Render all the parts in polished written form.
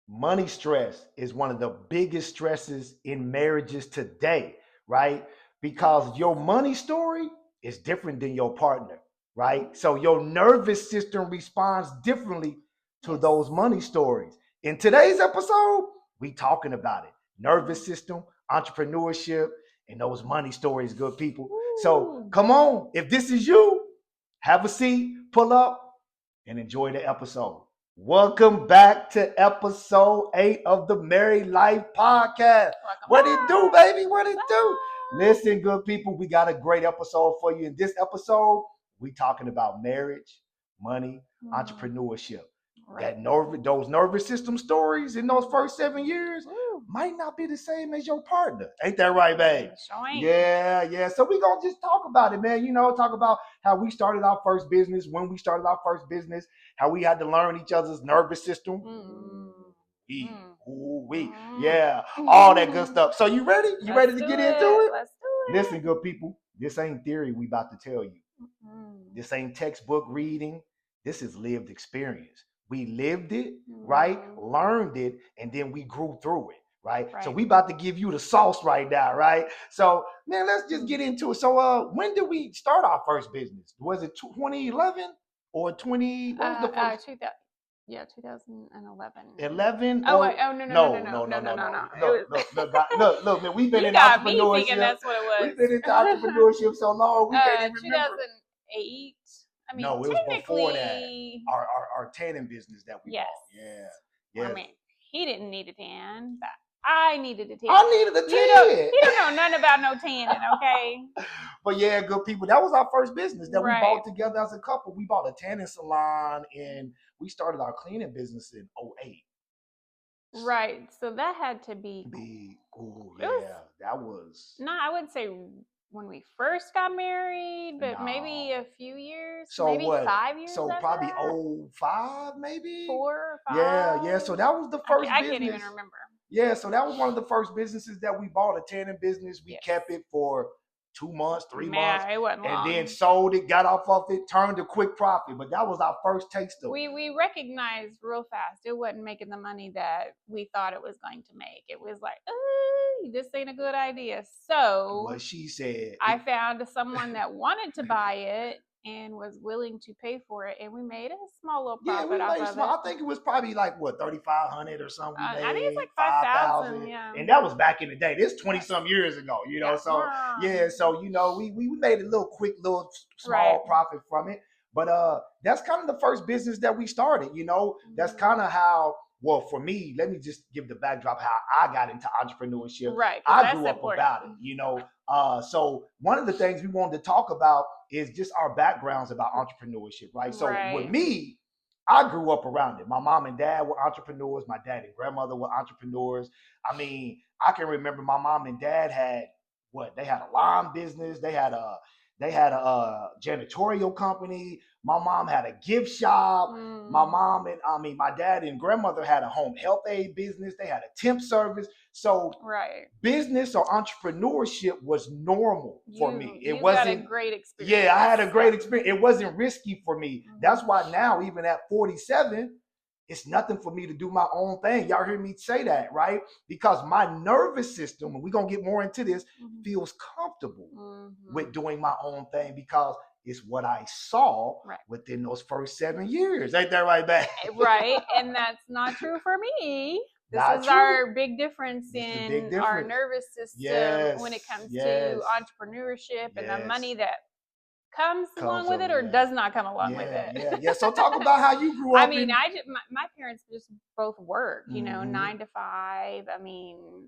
money stress is one of the biggest stresses in marriages today, right? Because your money story is different than your partner, right? So your nervous system responds differently to Yes. those money stories. In today's episode, we talking about it. Nervous system, entrepreneurship, and those money stories, good people. So come on, if this is you, have a seat, pull up, and enjoy the episode. Welcome back to episode 8 of the Married Life Podcast. What it do, baby? What it do? Listen, good people, we got a great episode for you. In this episode, we talking about marriage, money, entrepreneurship. Right. Those nervous system stories in those first 7 years might not be the same as your partner. Ain't that right, babe? Yeah. So we gonna just talk about it, man. Talk about how we started our first business, when we started our first business, how we had to learn each other's nervous system. Yeah, all that good stuff. So you ready? You ready to get into it? Let's do it. Listen, good people, this ain't theory we about to tell you. This ain't textbook reading. This is lived experience. We lived it, right? Learned it, and then we grew through it, right? So we about to give you the sauce right now, right? So, man, let's just get into it. So, when did we start our first business? Was it 2011 or 20? What was the first? 2011. 11? No. Look, man, we've been in entrepreneurship. That's what it was. We've been into entrepreneurship so long, we can't even remember. 2008. I mean, no, it was before that. Our tanning business that we bought. Yeah. I mean, he didn't need a tan, but I needed a tan. I needed a tan. You don't know nothing about no tanning, okay? But yeah, good people. That was our first business that we bought together as a couple. We bought a tanning salon and we started our cleaning business in 2008. Right. So that had to be big. Oh, yeah. That was. No, I wouldn't say when we first got married, but maybe a few years. So maybe what? 5 years. So probably 05, maybe 4 or 5. Yeah. So that was the first. I can't even remember. Yeah. So that was one of the first businesses that we bought, a tanning business. We kept it for 2 months, 3 months, it wasn't long. And then sold it, got off of it, turned a quick profit. But that was our first taste of it. We recognized real fast it wasn't making the money that we thought it was going to make. It was like, this ain't a good idea. So what she said, I found someone that wanted to buy it and was willing to pay for it, and we made a small little profit off of it. I think it was probably like what, $3,500 or something. I think it's like 5,000. Yeah, and that was back in the day. This 20-some years ago, So So we made a little small profit from it. But that's kind of the first business that we started. That's kind of how. Well, for me, let me just give the backdrop how I got into entrepreneurship. Right. I grew up about it, So one of the things we wanted to talk about is just our backgrounds about entrepreneurship, right? So with me, I grew up around it. My mom and dad were entrepreneurs. My dad and grandmother were entrepreneurs. I mean, I can remember my mom and dad had they had a lawn business. They had a janitorial company. My mom had a gift shop. My dad and grandmother had a home health aid business. They had a temp service. So business or entrepreneurship was normal for me. It wasn't. Had a great experience. Yeah, I had a great experience. It wasn't risky for me. That's why now, even at 47, it's nothing for me to do my own thing. Y'all hear me say that, right? Because my nervous system, and we're going to get more into this, feels comfortable with doing my own thing because it's what I saw within those first 7 years. Ain't that right, babe? Right. And that's not true for me. This is our big difference in our nervous system when it comes to entrepreneurship and the money that comes along with it or does not come along with it. Yeah. So talk about how you grew up. I mean, my parents just both worked, 9 to 5. I mean,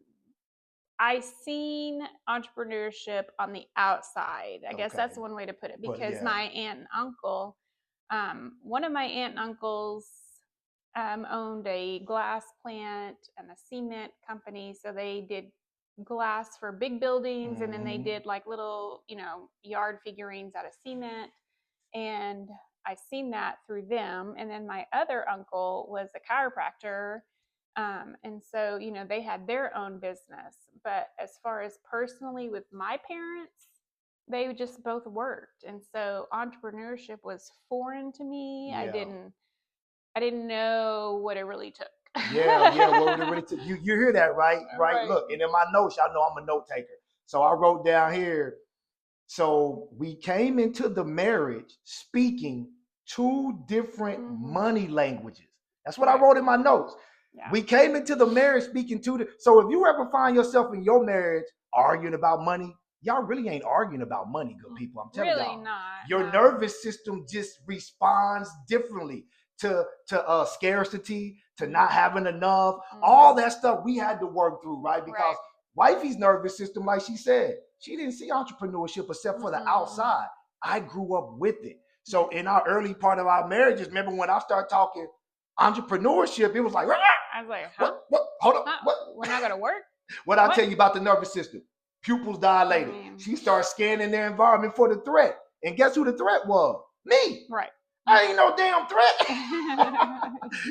I seen entrepreneurship on the outside. I guess that's one way to put it because my aunt and uncle, one of my aunt and uncles owned a glass plant and a cement company. So they did glass for big buildings and then they did like little yard figurines out of cement, and I seen that through them. And then my other uncle was a chiropractor, and so they had their own business. But as far as personally with my parents, they just both worked, and so entrepreneurship was foreign to me. I didn't know what it really took. Yeah. What would it really you hear that, right? Right. Look, and in my notes, y'all know I'm a note taker. So I wrote down here. So we came into the marriage speaking two different money languages. That's what I wrote in my notes. Yeah. We came into the marriage speaking so if you ever find yourself in your marriage arguing about money, y'all really ain't arguing about money, good people. I'm telling y'all. Not. Your nervous system just responds differently to scarcity, to not having enough, all that stuff we had to work through, right? Because wifey's nervous system, like she said, she didn't see entrepreneurship except for the outside. I grew up with it. So in our early part of our marriages, remember when I started talking entrepreneurship, it was like, I was like, huh? What? Hold up. What? We're not going to work? What I tell you about the nervous system? Pupils dilated. She started scanning their environment for the threat. And guess who the threat was? Me. Right. I ain't no damn threat.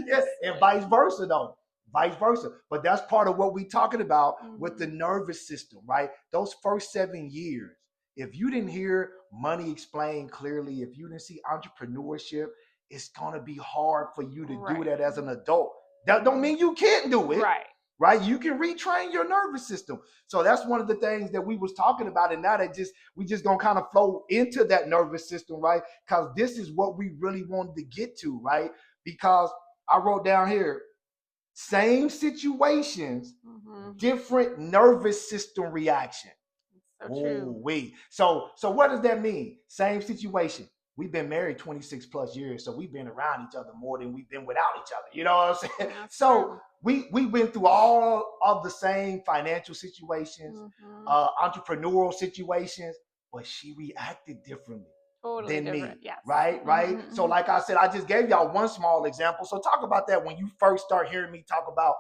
Yes, and vice versa though. Vice versa. But that's part of what we're talking about with the nervous system, right? Those first 7 years, if you didn't hear money explained clearly, if you didn't see entrepreneurship, it's going to be hard for you to do that as an adult. That don't mean you can't do it. Right? You can retrain your nervous system. So that's one of the things that we was talking about. And now we just gonna kind of flow into that nervous system, right? Because this is what we really wanted to get to, right? Because I wrote down here, same situations, different nervous system reaction. So true. So what does that mean? Same situation. We've been married 26 plus years, so we've been around each other more than we've been without each other. You know what I'm saying? So we went through all of the same financial situations, entrepreneurial situations, but she reacted differently than me. Yes. Right? So like I said, I just gave y'all one small example. So talk about that when you first start hearing me talk about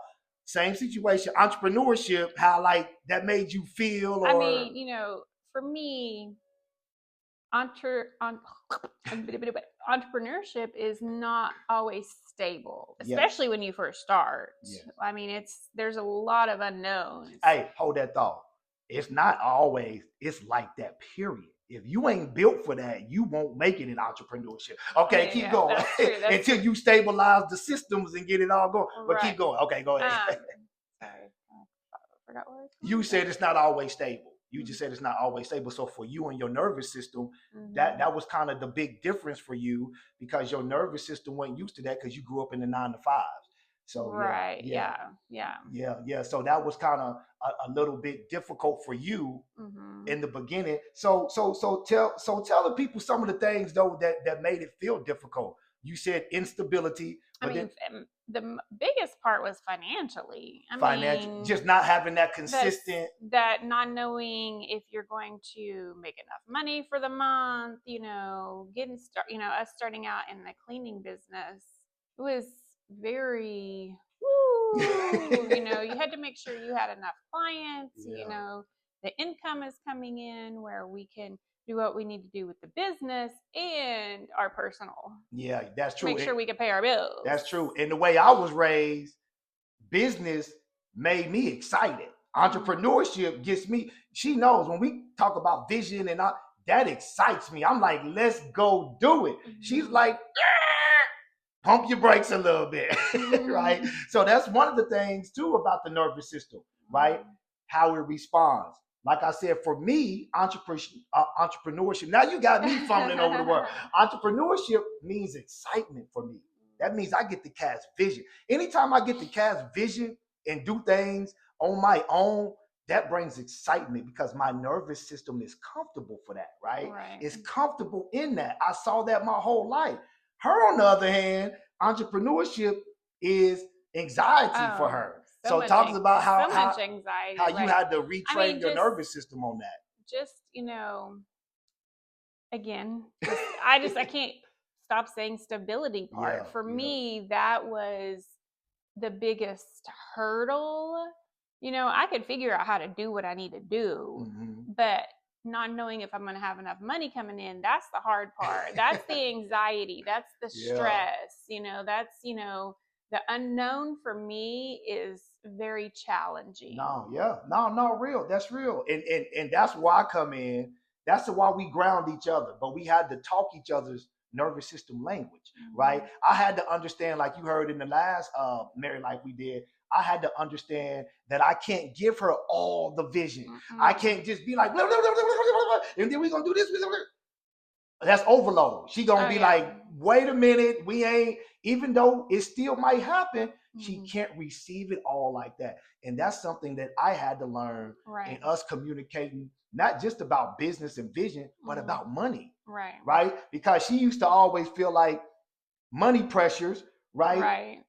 same situation, entrepreneurship, how like that made you feel. Or... I mean, for me, entrepreneurship is not always stable, especially when you first start. I mean, there's a lot of unknowns. Hey, hold that thought. It's not always, it's like that, period. If you ain't built for that, you won't make it in entrepreneurship. Okay, keep going. That's true, until you stabilize the systems and get it all going. But keep going. Okay, go ahead. Sorry. I forgot what I was you said it's not always stable. You just said it's not always stable. So for you and your nervous system, that was kind of the big difference for you, because your nervous system wasn't used to that because you grew up in the 9 to 5s. So yeah. So that was kind of a little bit difficult for you in the beginning. So tell the people some of the things though that made it feel difficult. You said instability. I mean, the biggest part was financially. Just not having that consistent. That not knowing if you're going to make enough money for the month. Us starting out in the cleaning business, it was very. You had to make sure you had enough clients. The income is coming in where we can do what we need to do with the business and our personal. Yeah, that's true. Make sure we can pay our bills. That's true. And the way I was raised, business made me excited. Entrepreneurship gets me. She knows when we talk about vision and that excites me. I'm like, let's go do it. She's like, pump your brakes a little bit, right? So that's one of the things too about the nervous system, right? How it responds. Like I said, for me, entrepreneurship, now you got me fumbling over the word. Entrepreneurship means excitement for me. That means I get to cast vision. Anytime I get to cast vision and do things on my own, that brings excitement because my nervous system is comfortable for that, right? It's comfortable in that. I saw that my whole life. Her, on the other hand, entrepreneurship is anxiety for her. So talk about how anxiety, how you had to retrain your nervous system on that. Just, again, I can't stop saying stability part. For me, that was the biggest hurdle. I could figure out how to do what I need to do, but not knowing if I'm going to have enough money coming in, that's the hard part. That's the anxiety. That's the stress. That's, the unknown for me is very challenging. No, real. That's real. And that's why I come in. That's why we ground each other. But we had to talk each other's nervous system language, right? I had to understand, like you heard in the last Married Life we did, I had to understand that I can't give her all the vision. I can't just be like, blah, blah, blah, blah, blah, blah, and then we're going to do this. Blah, blah, blah. That's overload. She going to be like, wait a minute, we ain't, even though it still might happen, she can't receive it all like that. And that's something that I had to learn in us communicating, not just about business and vision, but about money. Right? Because she used to always feel like money pressures, right?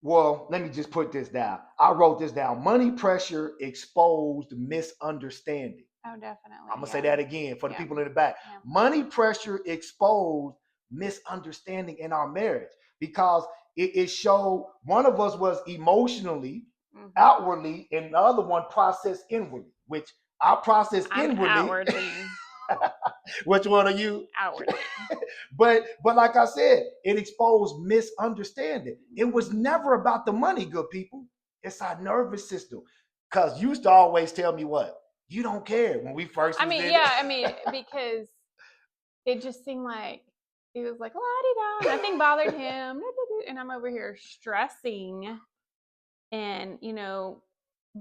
Well, let me just put this down. I wrote this down. Money pressure exposed misunderstanding. Oh, definitely. I'm going to say that again for the people in the back. Money pressure exposed misunderstanding in our marriage because it showed one of us was emotionally, outwardly, and the other one processed inwardly, which I processed inwardly. Outwardly. Which one are you? Outwardly. But like I said, it exposed misunderstanding. It was never about the money, good people. It's our nervous system. Because you used to always tell me what? You don't care when we first. Because it just seemed like he was like la-di-da. Nothing bothered him, and I'm over here stressing, and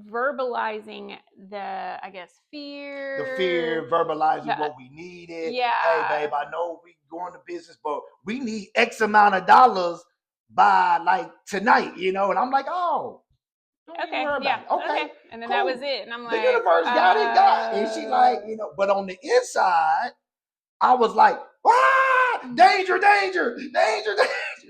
verbalizing the, I guess, fear, verbalizing what we needed. Yeah. Hey, babe, I know we going to business, but we need X amount of dollars by like tonight, and I'm like, oh. Okay. Okay. And then cool. That was it. And I'm like, the universe got it. And she like, but on the inside, I was like, danger,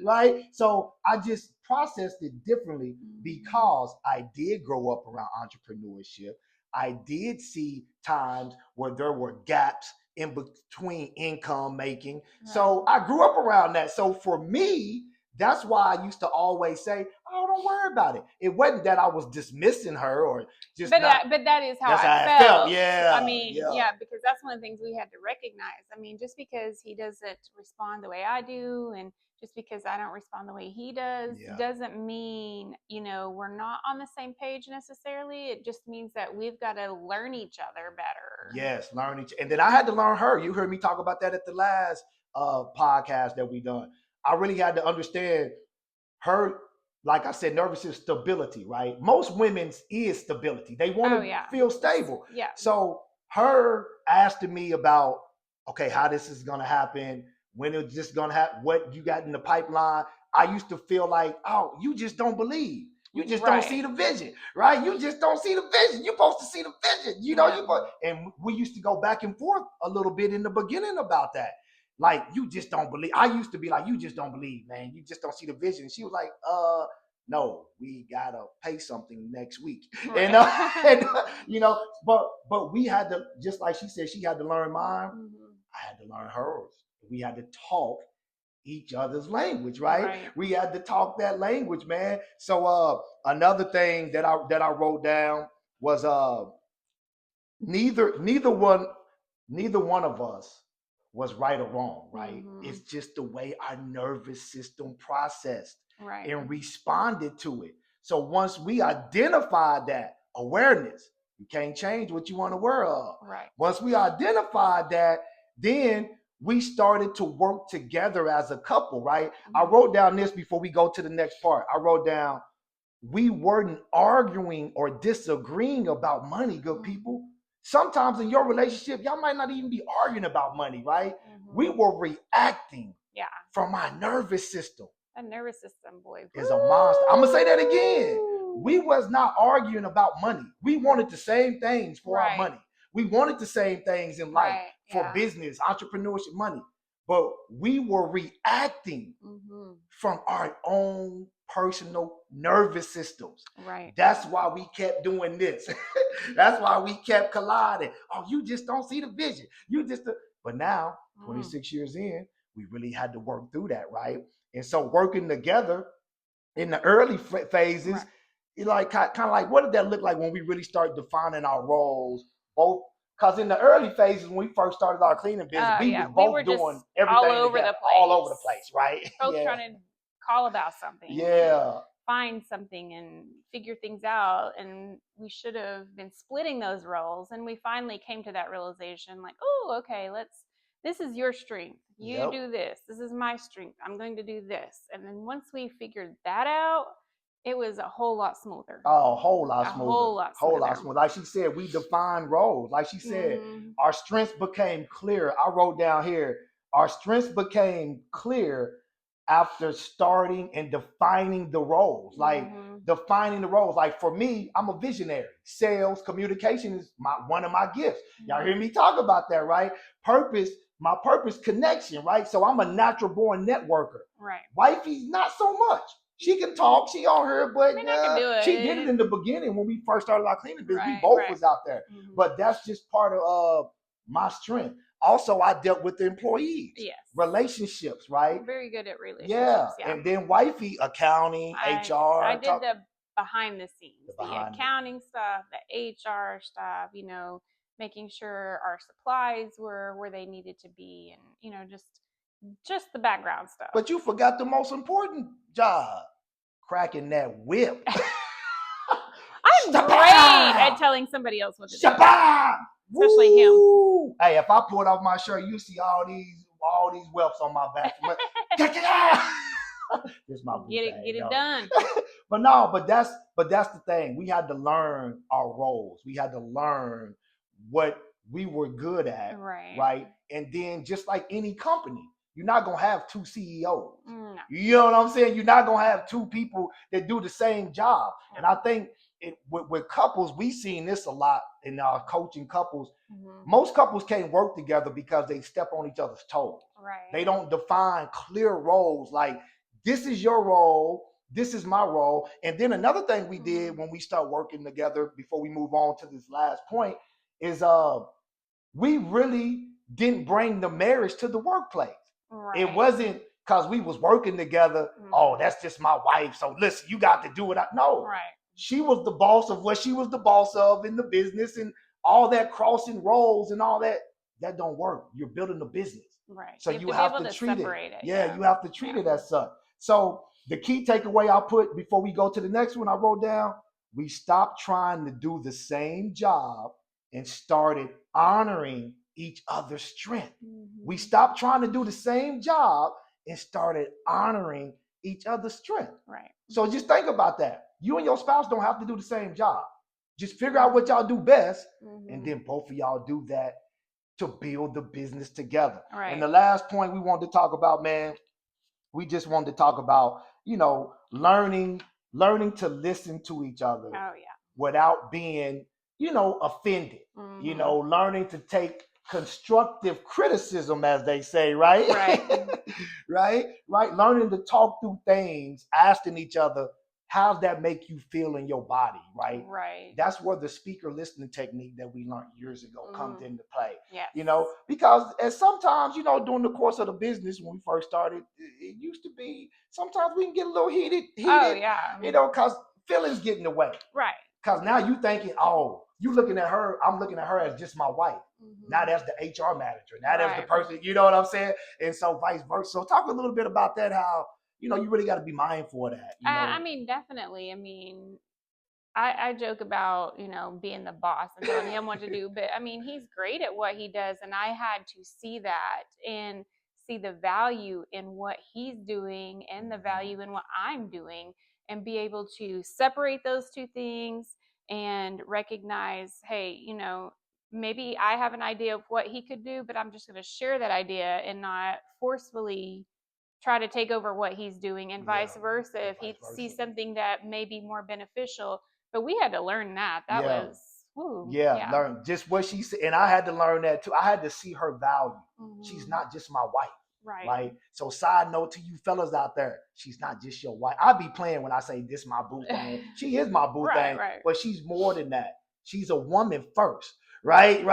right? So I just processed it differently because I did grow up around entrepreneurship. I did see times where there were gaps in between income making. Right. So I grew up around that. So for me, that's why I used to always say, "Oh, don't worry about it." It wasn't that I was dismissing her or just. But that is how I felt. Yeah. Because that's one of the things we had to recognize. Just because he doesn't respond the way I do, and just because I don't respond the way he does, doesn't mean we're not on the same page necessarily. It just means that we've got to learn each other better. Yes, and then I had to learn her. You heard me talk about that at the last podcast that we done. I really had to understand her, like I said, nervous system stability, right? Most women's is stability. They want to feel stable. Yeah. So her asking me about, okay, how this is going to happen, when it's just going to happen, what you got in the pipeline. I used to feel like, oh, you just don't believe. You just don't see the vision, right? You just don't see the vision. You're supposed to see the vision. And we used to go back and forth a little bit in the beginning about that. Like, you just don't believe. I used to be like, you just don't believe, man. You just don't see the vision. And she was like, no, we gotta pay something next week. Right. But we had to, just like she said, she had to learn mine. I had to learn hers. We had to talk each other's language, right? We had to talk that language, man. So another thing that I wrote down was neither one of us was right or wrong, right? It's just the way our nervous system processed and responded to it. So once we identified that awareness, you can't change what you want to aware of. Right. Once we identified that, then we started to work together as a couple, right? I wrote down this before we go to the next part. I wrote down, we weren't arguing or disagreeing about money, good people. Sometimes in your relationship, y'all might not even be arguing about money, right? We were reacting from our nervous system. A nervous system, boy, is a monster. I'm going to say that again. We was not arguing about money. We wanted the same things for our money. We wanted the same things in life for business, entrepreneurship, money. But we were reacting from our own personal nervous systems. Right. That's why we kept doing this. That's why we kept colliding. Oh, you just don't see the vision. But now, 26 years in, we really had to work through that, right? And so working together in the early phases, like kind of like, what did that look like when we really started defining our roles? Both, because in the early phases when we first started our cleaning business, we were doing everything all over the place, right? Both trying to call about something. Yeah. Find something and figure things out, and we should have been splitting those roles. And we finally came to that realization, like, oh, okay, this is your strength. You do this. This is my strength. I'm going to do this. And then once we figured that out, it was a whole lot smoother. Oh, a whole lot smoother. Whole lot smoother. Like she said, we defined roles. Like she said, our strengths became clear. I wrote down here, our strengths became clear after starting and defining the roles. Like defining the roles. Like for me, I'm a visionary. Sales, communication is one of my gifts. Y'all hear me talk about that, right? Purpose, my purpose, connection, right? So I'm a natural born networker. Right. Wifey's not so much. She can talk, she on her, but she did it in the beginning when we first started our cleaning business. We both was out there. But that's just part of my strength. Also, I dealt with the employees. Yes. Relationships, right? I'm very good at relationships. Yeah. And then wifey, accounting, HR. I did the behind the scenes, the accounting stuff, the HR stuff, making sure our supplies were where they needed to be, and just the background stuff. But you forgot the most important job, cracking that whip. I'm great at telling somebody else what to do. Especially him. Hey, if I pull it off my shirt, you see all these whelps on my back. This is my get it done. but that's the thing. We had to learn our roles. We had to learn what we were good at, right? And then just like any company, you're not gonna have two CEOs. No. You know what I'm saying? You're not gonna have two people that do the same job. No. And I think with couples, we've seen this a lot in our coaching couples. Most couples can't work together because they step on each other's toes. Right. They don't define clear roles like this is your role, this is my role. And then another thing we did when we start working together before we move on to this last point is we really didn't bring the marriage to the workplace. Right. It wasn't because we was working together. Oh, that's just my wife. So listen, you got to do it. No. Right. She was the boss of what she was the boss of in the business, and all that crossing roles and all that don't work. You're building a business. Right. So you have to treat it. Yeah, you have to treat it as such. So the key takeaway I put before we go to the next one, I wrote down, we stopped trying to do the same job and started honoring each other's strength. We stopped trying to do the same job and started honoring each other's strength. Right. So just think about that. You and your spouse don't have to do the same job. Just figure out what y'all do best, and then both of y'all do that to build the business together. Right. And the last point we wanted to talk about, man, we just wanted to talk about, learning to listen to each other without being, offended. Learning to take constructive criticism, as they say, right? Right. right. Learning to talk through things, asking each other, how's that make you feel in your body, right? Right. That's where the speaker listening technique that we learned years ago comes into play. Yes. Because sometimes, during the course of the business when we first started, it used to be sometimes we can get a little heated. Oh, yeah. Because feelings get in the way. Right. Because now you thinking, oh, you looking at her, I'm looking at her as just my wife. Not as the HR manager, not as the person, you know what I'm saying? And so vice versa. So talk a little bit about that, how, you really got to be mindful of that. Definitely. I joke about, being the boss and telling him what to do, but he's great at what he does. And I had to see that and see the value in what he's doing and the value in what I'm doing, and be able to separate those two things and recognize, hey, maybe I have an idea of what he could do, but I'm just going to share that idea and not forcefully try to take over what he's doing, and vice versa. If he sees something that may be more beneficial, but we had to learn that. That was, learn just what she said. And I had to learn that too. I had to see her value. She's not just my wife. Right. So side note to you fellas out there, she's not just your wife. I be playing when I say this my boo thing. She is my boo thing, but she's more than that. She's a woman first, right?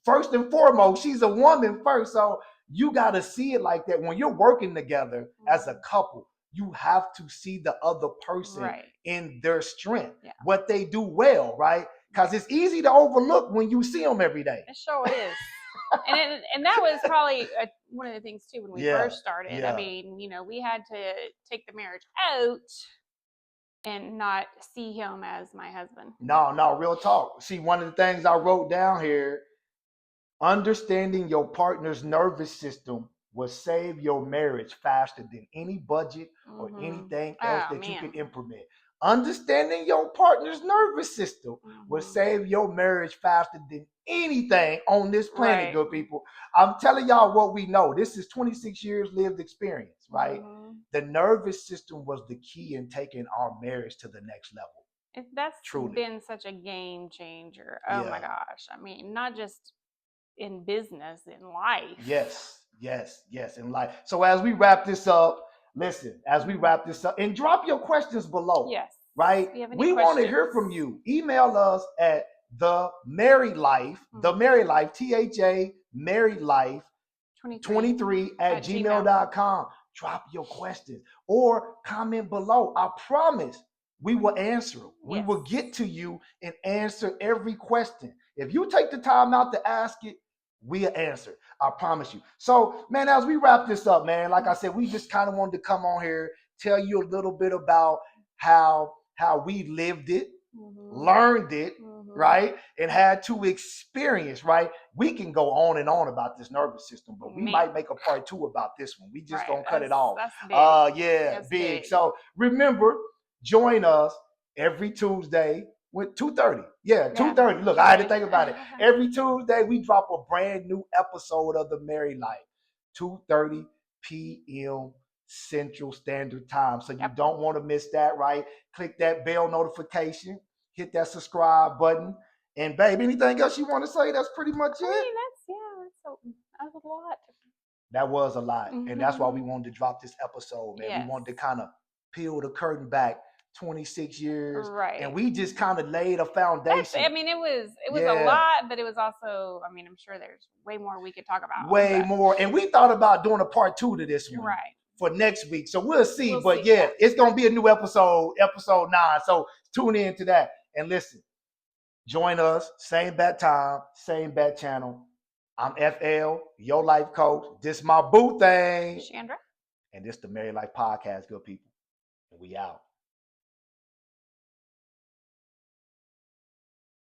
First and foremost, she's a woman first. So you got to see it like that. When you're working together as a couple, you have to see the other person in their strength, what they do well, right? Because it's easy to overlook when you see them every day. It sure is. And that was probably one of the things too when we first started. We had to take the marriage out and not see him as my husband. No, real talk. See, one of the things I wrote down here, understanding your partner's nervous system will save your marriage faster than any budget or anything else that you can implement. Understanding your partner's nervous system will save your marriage faster than anything on this planet, good people. I'm telling y'all what we know. This is 26 years lived experience, right? The nervous system was the key in taking our marriage to the next level. That's been such a game changer. Oh my gosh. I mean, not just in business, in life. Yes, in life. So as we wrap this up, listen, and drop your questions below. Yes. Right? We want to hear from you. Email us at the Married Life, THA Married Life 23 at gmail.com. Drop your questions or comment below. I promise we will answer them. We will get to you and answer every question. If you take the time out to ask it, we'll answer. I promise you. So, man, as we wrap this up, man, like I said, we just kind of wanted to come on here, tell you a little bit about how we lived it, learned it, right? And had to experience, right? We can go on and on about this nervous system, but we might make a part 2 about this one. We just don't cut it off. That's big. That's big. So remember, join us every Tuesday with 2:30. 2:30. Look, I had to think about it. Every Tuesday, we drop a brand new episode of The Married Life, 2:30 p.m. Central Standard Time. So you don't want to miss that, right? Click that bell notification, hit that subscribe button. And babe, anything else you want to say? That's pretty much it. I mean, that's a lot. That was a lot. And that's why we wanted to drop this episode, man. We wanted to kind of peel the curtain back 26 years. Right. And we just kind of laid a foundation. It was a lot, but it was also, I mean, I'm sure there's way more we could talk about. Way more. And we thought about doing a part 2 to this one. Right. For next week. So we'll see. It's going to be a new episode 9. So tune in to that. And listen, join us. Same bat time, same bat channel. I'm FL, your life coach. This my boo thing. Chandra. And this the Married Life Podcast, good people. And we out.